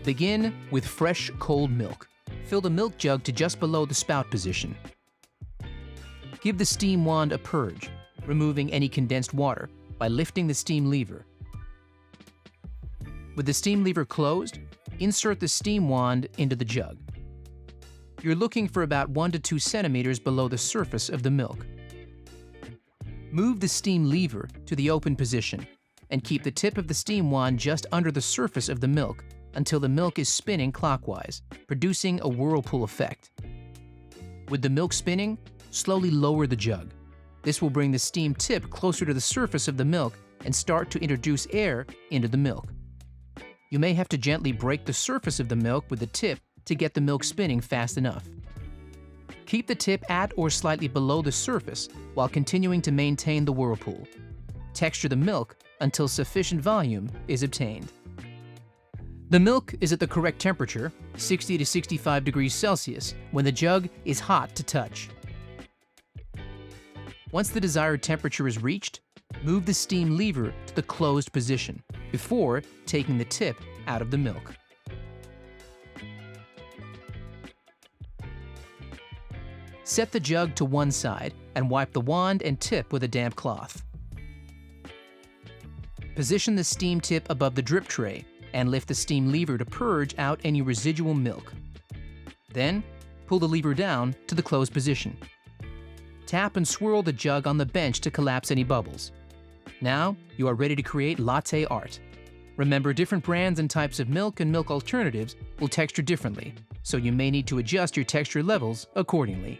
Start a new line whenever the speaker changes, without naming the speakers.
Begin with fresh, cold milk. Fill the milk jug to just below the spout position. Give the steam wand a purge, removing any condensed water by lifting the steam lever. With the steam lever closed, insert the steam wand into the jug. You're looking for about 1 to 2 centimeters below the surface of the milk. Move the steam lever to the open position and keep the tip of the steam wand just under the surface of the milk until the milk is spinning clockwise, producing a whirlpool effect. With the milk spinning, slowly lower the jug. This will bring the steam tip closer to the surface of the milk and start to introduce air into the milk. You may have to gently break the surface of the milk with the tip to get the milk spinning fast enough. Keep the tip at or slightly below the surface while continuing to maintain the whirlpool. Texture the milk until sufficient volume is obtained. The milk is at the correct temperature, 60 to 65 degrees Celsius, when the jug is hot to touch. Once the desired temperature is reached, move the steam lever to the closed position before taking the tip out of the milk. Set the jug to one side and wipe the wand and tip with a damp cloth. Position the steam tip above the drip tray and lift the steam lever to purge out any residual milk. Then, pull the lever down to the closed position. Tap and swirl the jug on the bench to collapse any bubbles. Now, you are ready to create latte art. Remember, different brands and types of milk and milk alternatives will texture differently, so you may need to adjust your texture levels accordingly.